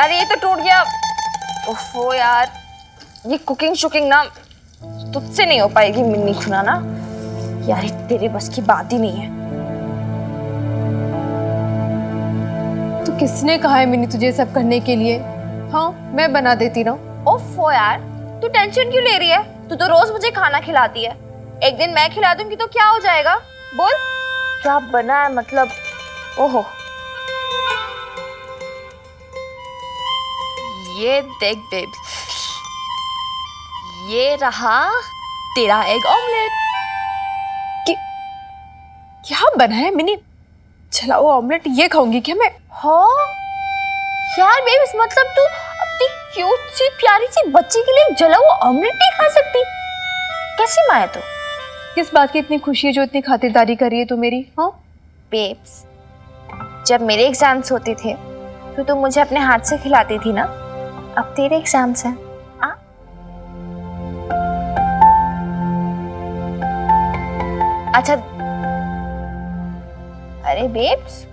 अरे ये तो टूट गया। ओफो यार, ये कुकिंग शुकिंग ना तुझसे नहीं हो पाएगी मिन्नी खुना ना। यार ये तेरे बस की बात ही नहीं है। तो किसने कहा है मिनी तुझे सब करने के लिए? हाँ, मैं बना देती ना। ओफो यार, तू टेंशन क्यों ले रही है? तू तो रोज मुझे खाना खिलाती है। एक दिन मैं खिला दूंगी तो क्या हो जाएगा? बोल क्या बना है मतलब। ओहो, ये देख बेब, ये रहा तेरा एग ऑमलेट। क्या बना है मिनी? चला वो ऑमलेट ये खाऊंगी क्या मैं? हाँ यार बेब, इस मतलब तू अपनी क्यूट सी प्यारी सी बच्ची के लिए जला हुआ ऑमलेट नहीं खा सकती? कैसी माँ है तू? किस बात की इतनी खुशी है जो इतनी खातिरदारी कर रही है तू मेरी? हाँ बेब्स, जब मेरे एग्जाम्स होते थे तो तू मुझे अपने हाथ से खिलाती थी ना। अब तेरे एग्जाम्स हैं। अच्छा, अरे बेब्स,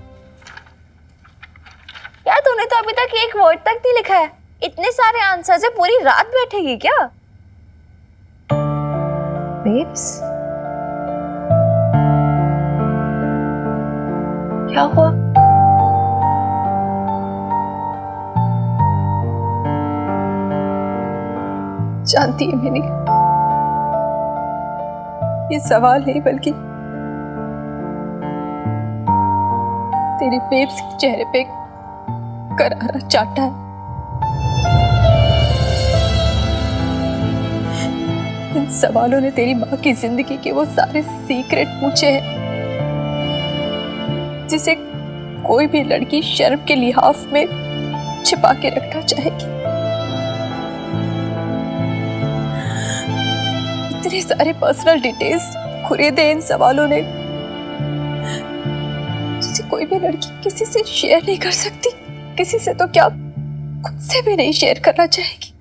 क्या तूने तो अभी तक एक वर्ड तक नहीं लिखा है? इतने सारे आंसर से पूरी रात बैठेगी क्या? बेब्स, क्या हुआ? जानती है मिनी, ये सवाल नहीं बल्कि तेरे बेब्स के चेहरे पे करारा चाटा है। इन सवालों ने तेरी माँ की जिंदगी के वो सारे सीक्रेट पूछे हैं जिसे कोई भी लड़की शर्म के लिहाफ में छिपा के रखना चाहेगी। इतने सारे पर्सनल डिटेल्स खुरेदे इन सवालों ने जिसे कोई भी लड़की किसी से शेयर नहीं कर सकती। किसी से तो क्या, खुद से भी नहीं शेयर करना चाहेगी।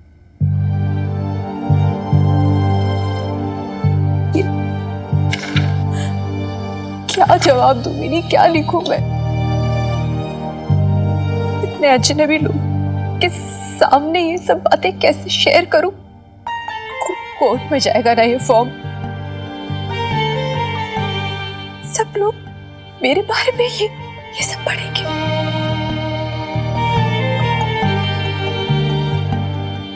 क्या जवाब दूं मिनी, क्या लिखूं मैं? इतने अजनबी लोग के सामने ये सब बातें कैसे शेयर करूं? कोर्ट में जाएगा ना ये फॉर्म। सब लोग मेरे बारे में ये सब पढ़ेंगे।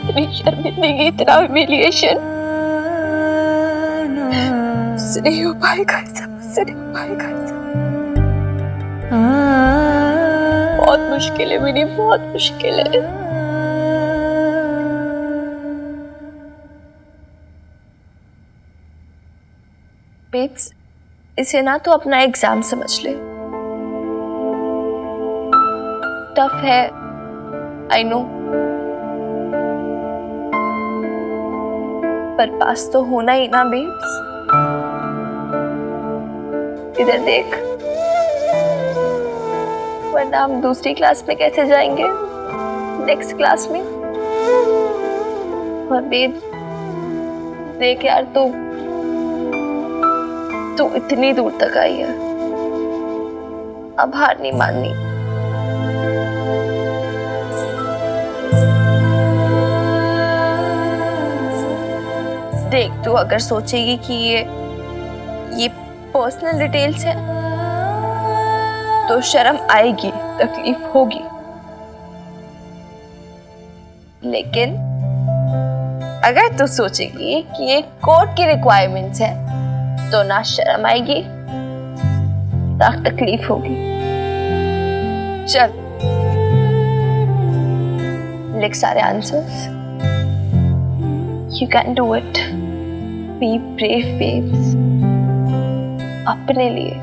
इतनी शर्मिंदगी, इतना ह्यूमिलिएशन मुझसे नहीं हो पाएगा, मुझसे नहीं हो पाएगा। बहुत मुश्किल है मिनी, बहुत मुश्किल है। बेब्स, इसे ना तो अपना एग्जाम समझ ले। टफ है, आई नो, पर पास तो होना ही ना बेब्स। इधर देख, वरना हम दूसरी क्लास में कैसे जाएंगे? नेक्स्ट क्लास में। और बेब देख यार, तू इतनी दूर तक आई है, अब हार नहीं माननी। देख, तू अगर सोचेगी कि ये पर्सनल डिटेल्स है तो शर्म आएगी, तकलीफ होगी, लेकिन अगर तू सोचेगी कि ये कोर्ट की रिक्वायरमेंट्स है तो ना शर्म आएगी ना तकलीफ होगी। चल लिख सारे answers. You can do it. Be brave, babes. अपने लिए,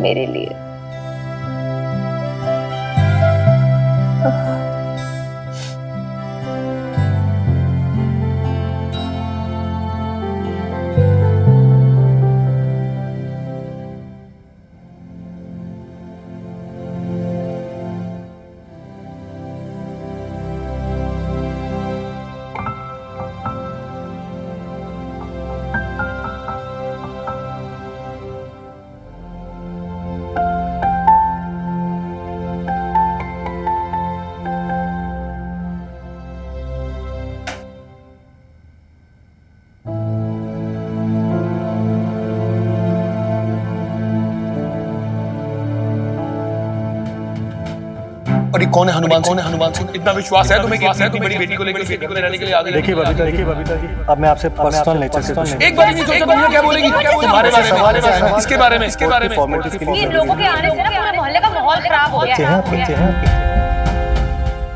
मेरे लिए। और ये कौन है हनुमान सिंह? इतना विश्वास है तुम्हें कि अपनी बड़ी बेटी को लेकर घर में रहने के लिए आ गई? देखिए बबीता जी, अब मैं आपसे पर्सनल नेचर से कुछ एक बार नहीं सोचा बनिया क्या बोलेगी? तुम्हारे बारे में, इसके बारे में, इसके बारे में। फॉर्मेलिटीज के लिए इन लोगों के आने से ना पूरे मोहल्ले का माहौल खराब हो गया है।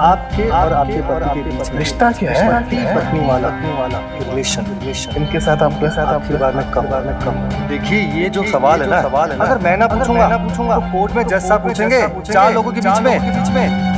आपके और आपके पति के बीच रिश्ता क्या है? पत्नी वाला रिलेशन इनके साथ आपके बारे में कम। देखिए ये जो सवाल है ना, अगर मैं ना पूछूंगा तो कोर्ट में जज साहब पूछेंगे 4 लोगों के बीच में।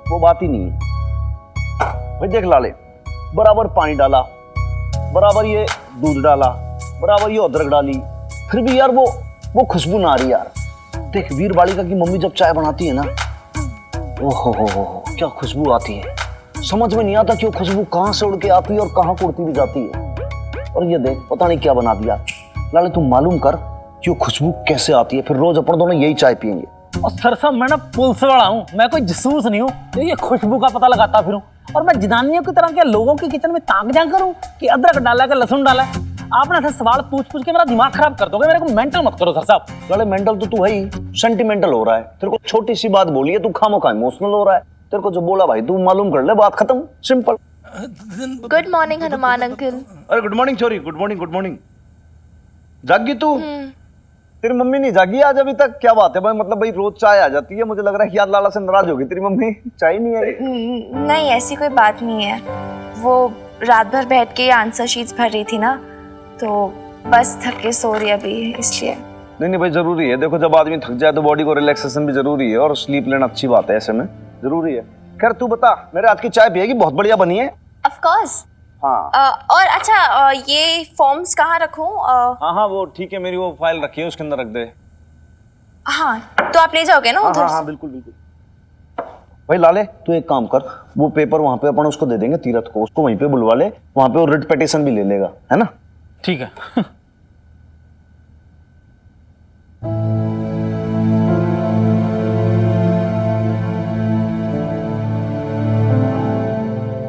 वो बात ही नहीं है भाई। देख लाले, बराबर पानी डाला, बराबर ये दूध डाला, बराबर ये अदरक डाली, फिर भी यार वो खुशबू ना आ रही यार। देख वीर बालिका की मम्मी जब चाय बनाती है ना, ओहो क्या खुशबू आती है। समझ में नहीं आता कि वो खुशबू कहाँ से उड़ के आती है और कहाँ को उड़ती भी जाती है। और ये देख पता नहीं क्या बना दिया। लाले तुम मालूम कर कि वो खुशबू कैसे आती है, फिर रोज अपन दोनों यही चाय पियेंगे। और सर साहब मैं ना पुलिस वाला हूँ, मैं कोई जासूस नहीं हूँ ये खुशबू का पता लगाता फिरूं। और मैं जनानियों की तरह के लोगों के किचन में ताक जा करूँ कि अदरक डाला है लहसुन डाला है। आप ना ऐसे सवाल पूछ के मेरा दिमाग खराब कर दोगे। मेरे को मेंटल मत करो सर साहब। अरे मेंटल तो तू है ही, सेंटिमेंटल हो रहा है। तेरे को छोटी सी बात बोली है, तू खामोखा इमोशनल हो रहा है। तेरे को जो बोला भाई तू मालूम कर ले, बात खत्म, simple. Good morning Hanuman uncle. अरे गुड मॉर्निंग छोरी, गुड मॉर्निंग। जागी तू? तेरी मम्मी नहीं जागी आज अभी तक? क्या बात है भाई, मतलब भाई रोज चाय आ जाती है, मुझे लग रहा है कि यार लाला से नाराज होगी तेरी मम्मी, चाय नहीं आई। नहीं ऐसी कोई बात नहीं है, वो रात भर बैठ के आंसर शीट्स भर रही थी ना, तो बस थक के सो रही अभी इसलिए। नहीं भाई जरूरी है, देखो जब आदमी थक जाए तो बॉडी को रिलैक्सेशन भी जरूरी है, और स्लीप लेना अच्छी बात है, ऐसे में जरूरी है। खैर तू बता, मेरे हाथ की चाय पिएगी, बहुत बढ़िया बनी है। Of course. हाँ और अच्छा ये फॉर्म्स कहाँ रखूं? हाँ वो ठीक है, मेरी वो फाइल रखी है उसके अंदर रख दे। हाँ तो आप ले जाओगे ना उधर? हाँ बिल्कुल। भाई लाले तू एक काम कर, वो पेपर वहां पे अपन उसको दे देंगे तीरथ को, उसको वहीं पे बुलवा ले, वहां पे वो रिट पिटीशन भी ले लेगा, है ना? ठीक है।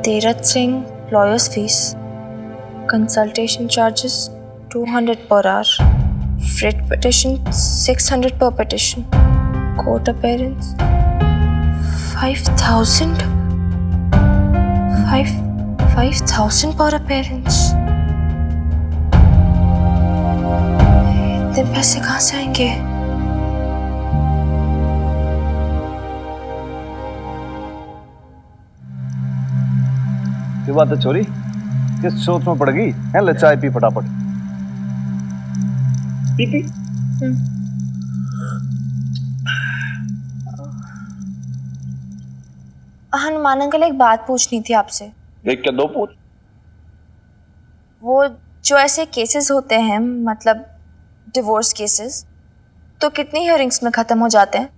Tirath Singh, lawyer's fees, consultation charges 200 per hour, writ petition 600 per petition, court appearance 5,000 per appearance। इतने पैसे कहाँ से आएंगे? ये बात है छोरी, किस सोच में पड़ गई है? ले चाय पी फटाफट, पी। हनुमान अंकल एक बात पूछनी थी आपसे। एक क्या दो पूछ। वो जो ऐसे केसेस होते हैं, मतलब डिवोर्स केसेस, तो कितनी हियरिंग्स में खत्म हो जाते हैं?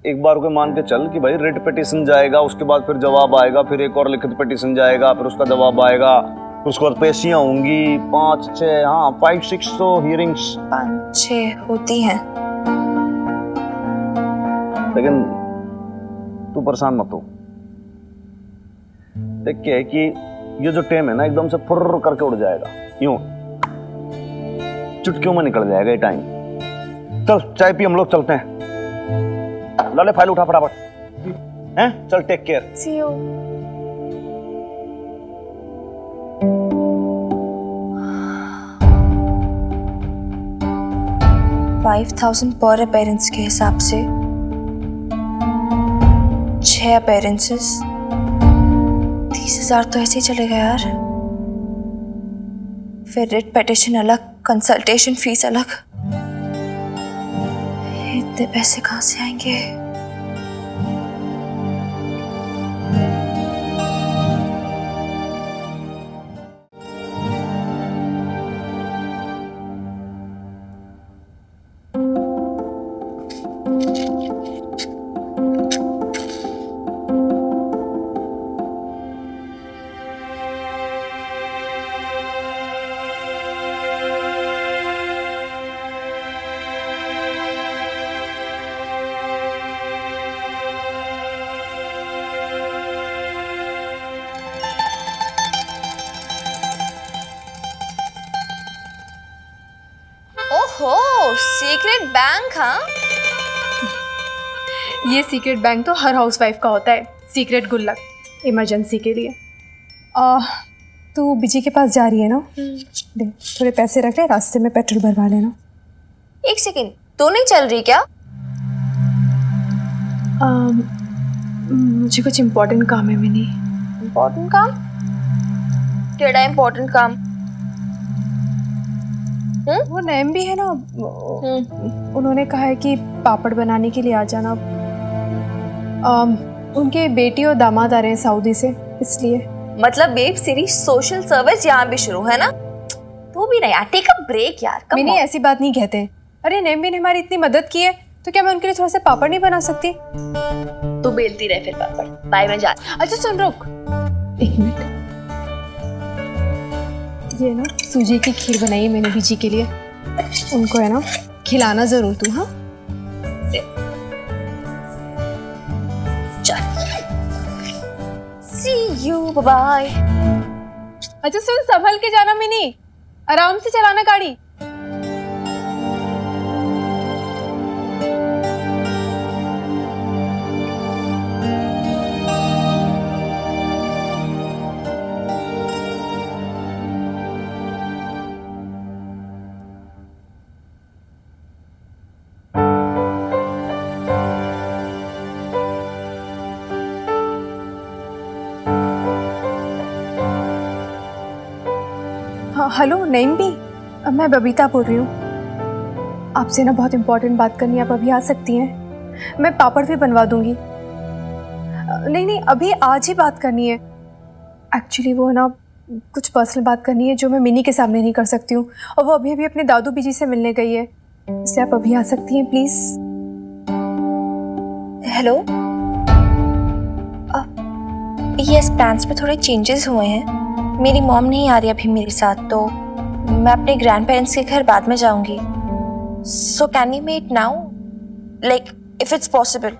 एक बार को मान के चल कि भाई रिट पिटीशन जाएगा, उसके बाद फिर जवाब आएगा, फिर एक और लिखित पिटीशन जाएगा, फिर उसका जवाब आएगा, फिर उसके बाद पेशियां होंगी 5-6, हाँ 5-6 तो हियरिंग्स 5-6 होती हैं। लेकिन तू परेशान मत हो, देख क्या है कि ये जो टाइम है ना एकदम से फुर्र करके उड़ जाएगा, यूं चुटकियों में निकल जाएगा ये टाइम। चल चाय पी, हम लोग चलते हैं। लाले फाइल उठा फटाफट, हैं? चल टेक केयर। See you. $5,000 पर पेरेंट्स के हिसाब से 6 अपीयरेंसेस, 30,000 तो ऐसे ही चलेगा यार। फिर रिट पिटिशन अलग, कंसल्टेशन फीस अलग। इतने पैसे कहाँ से आएंगे? ओहो, सीक्रेट बैंक हाँ? ये सीक्रेट बैंक तो हर हाउसवाइफ का होता है, सीक्रेट गुल्लक इमरजेंसी के लिए। तू बिजी के पास जा रही है ना? दे थोड़े पैसे रख ले, रास्ते में पेट्रोल भरवा लेना। एक सेकंड, तू नहीं चल रही क्या? मुझे कुछ इम्पोर्टेंट काम है मिनी। इम्पोर्टेंट काम? केड़ा इम्पोर्टेंट काम? वो नैम भी है ना, उन्होंने कहा है कि पापड़ बनाने के लिए आ जाना। उनके बेटी और दामाद आ रहे हैं सऊदी से, इसलिए। मतलब वेब सीरीज सोशल सर्विस यहाँ भी शुरू है ना? तू भी नहीं यार, टेक अ ब्रेक यार। मैंने ऐसी बात नहीं कहते। अरे नैम ने हमारी इतनी मदद की है, तो क्या मैं उनके लिए थोड़ा सा पापड़ नहीं बना सकती? तू बेलती रहे फिर पापड़। बाय, मैं जा। अच्छा सुन, रुक 1 मिनट। ये ना सूजी की खीर बनाई है मैंने बीजी के लिए, उनको है ना खिलाना जरूर तू। हाँ चल, see you, bye। अच्छा सुन, संभल के जाना मिनी, आराम से चलाना गाड़ी। हाँ हेलो नईम भी, मैं बबीता बोल रही हूँ। आपसे ना बहुत इम्पोर्टेंट बात करनी है, आप अभी आ सकती हैं? मैं पापड़ भी बनवा दूंगी। नहीं नहीं, अभी आज ही बात करनी है। एक्चुअली वो ना कुछ पर्सनल बात करनी है जो मैं मिनी के सामने नहीं कर सकती हूँ, और वो अभी अभी अपने दादू बीजी से मिलने गई है, इसलिए आप अभी आ सकती हैं प्लीज़। हेलो, यस, प्लान्स में थोड़े चेंजेस हुए हैं। मेरी मॉम नहीं आ रही अभी मेरे साथ, तो मैं अपने ग्रैंड पेरेंट्स के घर बाद में जाऊंगी। So can we meet now, like if it's possible?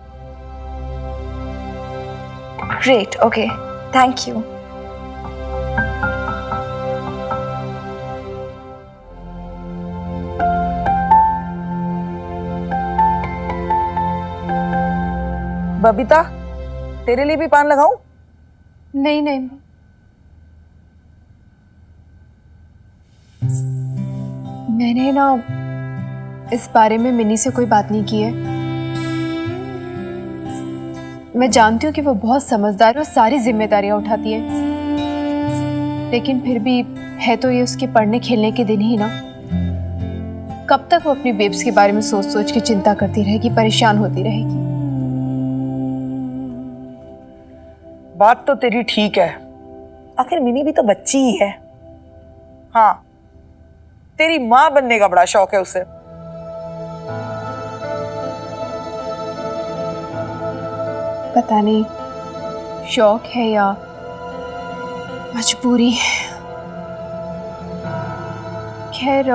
Great, okay, thank you. Babita, तेरे लिए भी पान लगाऊं? नहीं नहीं, मैंने ना इस बारे में मिनी से कोई बात नहीं की है। मैं जानती हूँ कि वो बहुत समझदार है और सारी जिम्मेदारियां उठाती है, लेकिन फिर भी है तो ये उसके पढ़ने खेलने के दिन ही ना। कब तक वो अपनी बेब्स के बारे में सोच सोच के चिंता करती रहेगी, परेशान होती रहेगी? बात तो तेरी ठीक है, आखिर मिनी भी तो बच्ची ही है। हाँ, तेरी माँ बनने का बड़ा शौक है उसे। पता नहीं शौक है या मजबूरी। खैर,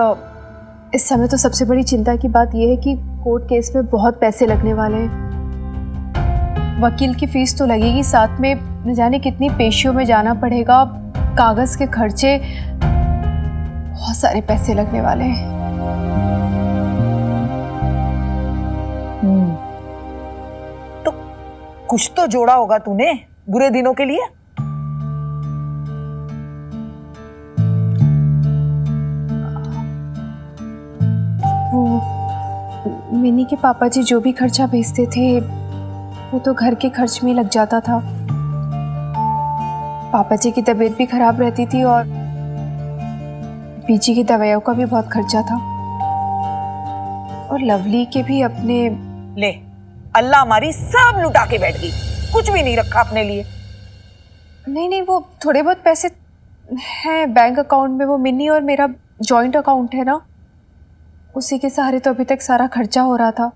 इस समय तो सबसे बड़ी चिंता की बात यह है कि कोर्ट केस में बहुत पैसे लगने वाले हैं। वकील की फीस तो लगेगी, साथ में न जाने कितनी पेशियों में जाना पड़ेगा, कागज के खर्चे, बहुत सारे पैसे लगने वाले हैं। तो कुछ तो जोड़ा होगा तूने बुरे दिनों के लिए। वो मिनी के पापा जी जो भी खर्चा भेजते थे वो तो घर के खर्च में लग जाता था। पापा जी की तबीयत भी खराब रहती थी और बीजी की दवाइयों का भी बहुत खर्चा था, और लवली के भी अपने। ले, अल्लाह हमारी सब लुटा के बैठ गई, कुछ भी नहीं रखा अपने लिए। नहीं, वो थोड़े बहुत पैसे हैं बैंक अकाउंट में, वो मिनी और मेरा जॉइंट अकाउंट है ना, उसी के सहारे तो अभी तक सारा खर्चा हो रहा था।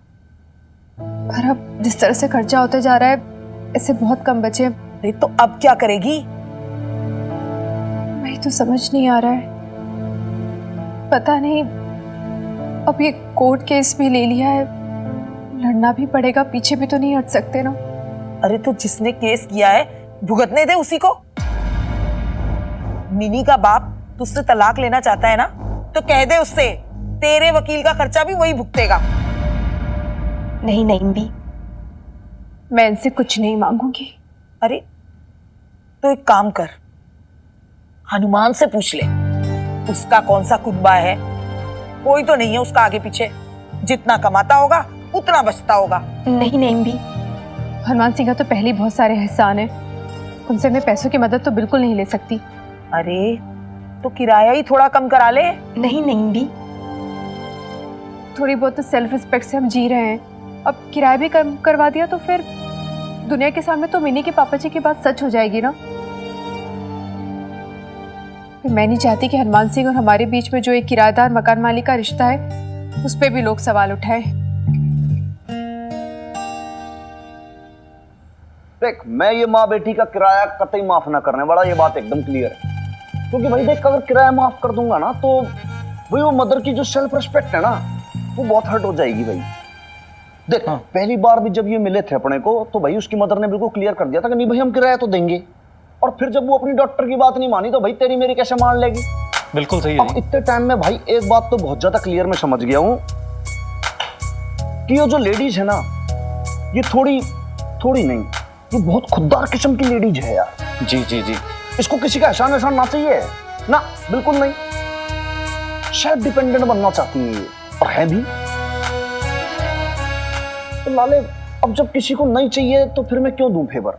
पर अब जिस तरह से खर्चा होते जा रहा है, ऐसे बहुत कम बचे। अरे तो अब क्या करेगी? वही तो समझ नहीं आ रहा है। पता नहीं, अब ये कोर्ट केस भी ले लिया है, लड़ना भी पड़ेगा, पीछे भी तो नहीं हट सकते ना। अरे तो जिसने केस किया है भुगतने दे उसी को। मिनी का बाप तुझसे तलाक लेना चाहता है ना, तो कह दे उससे, तेरे वकील का खर्चा भी वही भुगतेगा। नहीं भी, मैं इनसे कुछ नहीं मांगूंगी। अरे तो एक काम कर, हनुमान से पूछ ले, उसका कौन सा कुनबा है, कोई तो नहीं है उसका आगे पीछे, जितना कमाता होगा उतना बचता होगा। नहीं भी, हनुमान सिंह का तो पहले ही बहुत सारे एहसान है, उनसे मैं पैसों की मदद तो बिल्कुल नहीं ले सकती। अरे तो किराया ही थोड़ा कम करा ले। नहीं भी, थोड़ी बहुत तो सेल्फ रिस्पेक्ट से हम जी रहे हैं, अब किराया भी कम करवा दिया तो फिर दुनिया के सामने तो मिनी के पापा जी की बात सच हो जाएगी ना। फिर मैं नहीं चाहती कि हनुमान सिंह और हमारे बीच में जो एक किराएदार मकान मालिक का रिश्ता है, उस पर भी लोग सवाल उठाए। देख, मैं ये माँ बेटी का किराया कतई माफ ना करने वाला, ये बात एकदम क्लियर है। क्योंकि भाई देख, अगर किराया माफ कर दूंगा ना, तो भाई वो मदर की जो सेल्फ रिस्पेक्ट है ना, वो बहुत हर्ट हो जाएगी भाई। देख, पहली बार भी जब ये मिले थे अपने को, तो भाई उसकी मदर ने बिल्कुल क्लियर कर दिया था कि नहीं भाई हम किराया तो देंगे। और फिर जब वो अपनी डॉक्टर की बात नहीं मानी, तो भाई तेरी मेरी कैसे मान लेगी? बिल्कुल सही अब इतने टाइम में भाई एक बात तो बहुत ज्यादा क्लियर मैं समझ गया हूं कि ये जो लेडीज है ना, ये थोड़ी नहीं, ये बहुत खुददार किस्म की लेडीज है यार। जी, इसको किसी का एहसान ना चाहिए ना, बिल्कुल नहीं। शायद डिपेंडेंट बनना चाहती है ये, और है भी। तो लाले, अब जब किसी को नहीं चाहिए तो फिर मैं क्यों दूं फेवर?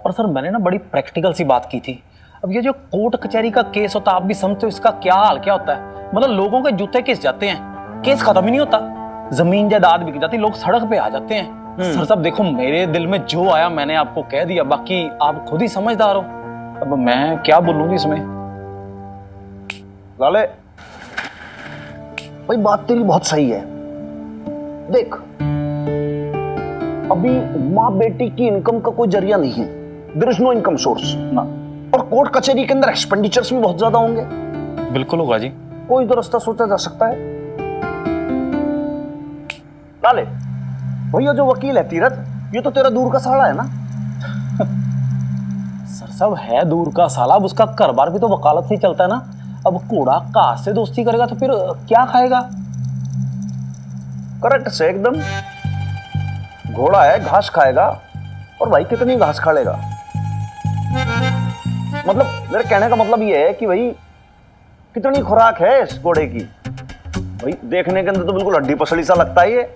और सर, मैंने ना बड़ी प्रैक्टिकल सी बात की थी। अब ये जो कोर्ट कचहरी का केस होता है, आप भी समझते हो इसका क्या हाल क्या होता है। मतलब लोगों के जूते किस जाते हैं, केस खत्म ही नहीं होता, जमीन जायदाद बिक जाती, लोग सड़क पे आ जाते हैं। सर साहब देखो, मेरे दिल में जो आया मैंने आपको कह दिया, बाकी आप खुद ही समझदार हो। अब मैं क्या बोलूंगी इसमें? लाले भाई, बात तेरी बहुत सही है। देख, अभी माँ बेटी की इनकम का कोई जरिया नहीं है, there is no income source ना। और कोर्ट कचहरी के अंदर एक्सपेंडिचर्स भी बहुत ज्यादा होंगे। बिल्कुल होगा जी। कोई तो रास्ता सोचा जा सकता है। लाले भैया, जो वकील है तीरथ, ये तो तेरा दूर का साला है ना? सर साहब है दूर का साला, अब उसका घर बार भी तो वकालत से ही चलता है ना। अब घोड़ा घास से दोस्ती करेगा तो फिर क्या खाएगा? करेक्ट से एकदम। घोड़ा है, घास खाएगा, और भाई कितनी घास खा लेगा? मतलब मेरे कहने का मतलब ये है कि भाई कितनी खुराक है इस घोड़े की? भाई देखने के अंदर तो बिल्कुल हड्डी पसली सा लगता है ये।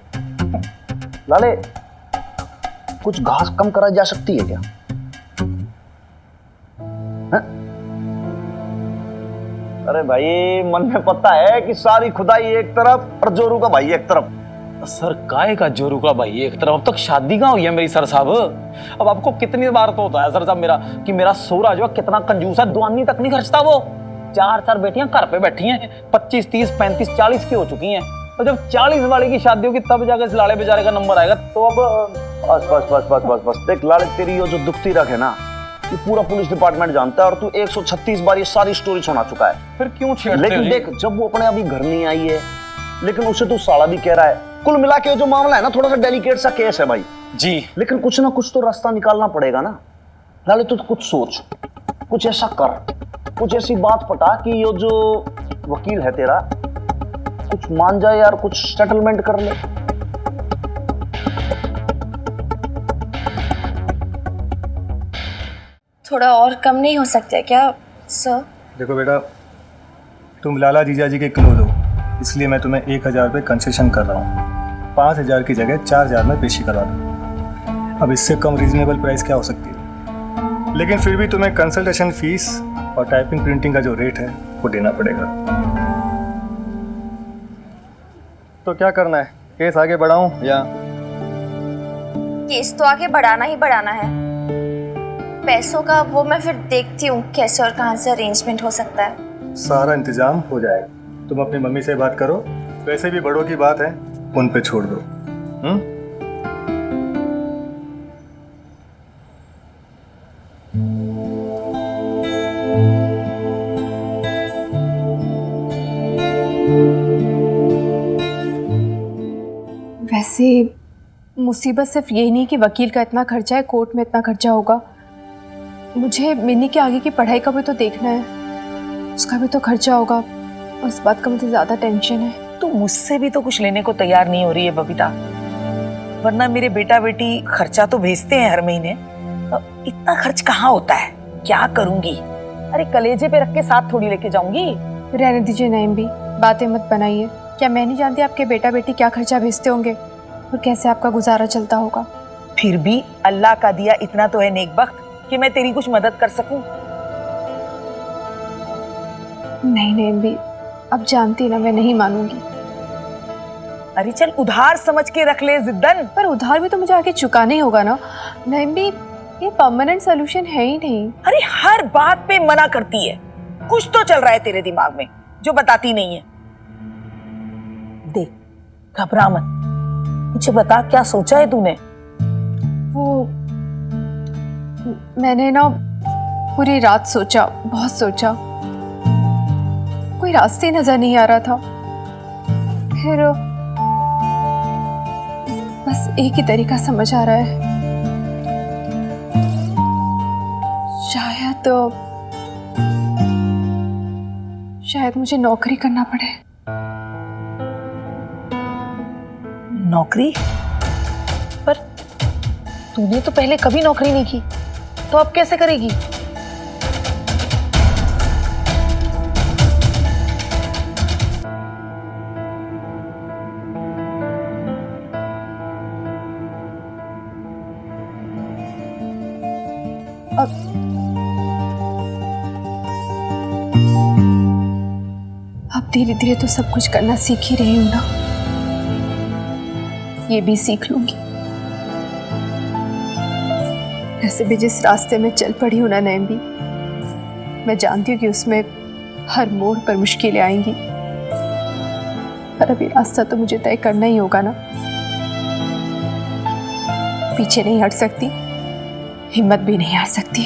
लाले, कुछ घास कम करा जा सकती है क्या? है? अरे भाई, मन में पता है कि सारी खुदाई एक तरफ और जोरू का भाई एक तरफ। सर काय का जोरू का भाई एक तरफ? अब तक शादी कहाँ हुई है मेरी सर साहब? अब आपको कितनी बार तो होता है सर साहब मेरा कि मेरा सोहरा जो है कितना कंजूस है, दुआनी तक नहीं खर्चता वो। 4 बेटियां घर पे बैठी हैं, 25, 30, 35, 40 की हो चुकी हैं। और जब 40 वाले की शादी होगी तब जाकर इस लाड़े बेचारे का नंबर आएगा। तो अब बस देख लाले, तेरी ये जो दुखती रख है ना, ये पूरा पुलिस डिपार्टमेंट जानता है, और तू 136 बार ये सारी स्टोरी सुना चुका है। फिर क्यों छेड़ते हो लेकिन जी? देख, जब वो अपने अभी घर नहीं आई है, लेकिन उसे तू साला भी कह रहा है। कुल मिला के जो मामला है ना, थोड़ा सा डेलिकेट सा केस है भाई जी। लेकिन कुछ ना कुछ तो रास्ता निकालना पड़ेगा ना। लाले, तू कुछ सोच, कुछ ऐसा कर, कुछ ऐसी बात पटा कि ये जो वकील है तेरा कुछ मान जाए यार, कुछ सेटलमेंट कर ले। थोड़ा और कम नहीं हो सकता क्या सर? देखो बेटा, तुम लाला जीजा जी के क्लोज हो, इसलिए मैं तुम्हें 1000 रुपये कंसेशन कर रहा हूँ। 5000 की जगह 4000 में पेशी करवा दूँ। अब इससे कम रीजनेबल प्राइस क्या हो सकती है, लेकिन फिर भी तुम्हें कंसल्टेशन फीस और टाइपिंग प्रिंटिंग का जो रेट है वो देना पड़ेगा। तो क्या करना है, केस आगे बढ़ाऊं या? केस तो आगे बढ़ाना ही बढ़ाना है। पैसों का वो मैं फिर देखती हूँ कैसे और कहाँ से अरेंजमेंट हो सकता है। सारा इंतजाम हो जाएगा, तुम अपनी मम्मी से बात करो, वैसे भी बड़ों की बात है, उन पे छोड़ दो। वैसे मुसीबत सिर्फ यही नहीं कि वकील का इतना खर्चा है, कोर्ट में इतना खर्चा होगा, मुझे मिनी के आगे की पढ़ाई का भी तो देखना है, उसका भी तो खर्चा होगा और इस बात का मुझे ज़्यादा टेंशन है। तू मुझसे भी तो कुछ लेने को तैयार नहीं हो रही है बबीता, वरना मेरे बेटा बेटी खर्चा तो भेजते हैं हर महीने। अब इतना खर्च कहाँ होता है, क्या करूंगी? अरे कलेजे पे रख के साथ थोड़ी लेके जाऊंगी। रहने दीजिए नईम भी, बातें मत बनाइए। क्या मैं नहीं जानती आपके बेटा बेटी क्या खर्चा भेजते होंगे और कैसे आपका गुजारा चलता होगा? फिर भी अल्लाह का दिया इतना तो है नेक बख्त कि मैं तेरी कुछ मदद कर सकूं। नहीं नईम भी, अब जानती ना मैं नहीं मानूंगी। अरे चल उधार समझ के रख ले जिद्दन। पर उधार भी तो मुझे आगे चुकाना ही होगा ना। नईम भी, ये परमानेंट सोल्यूशन है ही नहीं। अरे हर बात पे मना करती है, कुछ तो चल रहा है तेरे दिमाग में जो बताती नहीं है। देख घबरा मत, मुझे बता क्या सोचा है तूने? वो मैंने ना पूरी रात सोचा, बहुत सोचा, कोई रास्ते नजर नहीं आ रहा था। फिर बस एक ही तरीका समझ आ रहा है, शायद मुझे नौकरी करना पड़े। नौकरी? पर तूने तो पहले कभी नौकरी नहीं की, तो अब कैसे करेगी? अब धीरे धीरे तो सब कुछ करना सीख ही रही हूं ना, ये भी सीख लूंगी। ऐसे भी जिस रास्ते में चल पड़ी हूं ना नैम भी, मैं जानती हूँ कि उसमें हर मोड़ पर मुश्किलें आएंगी, पर अभी रास्ता तो मुझे तय करना ही होगा ना। पीछे नहीं हट सकती, हिम्मत भी नहीं हार सकती।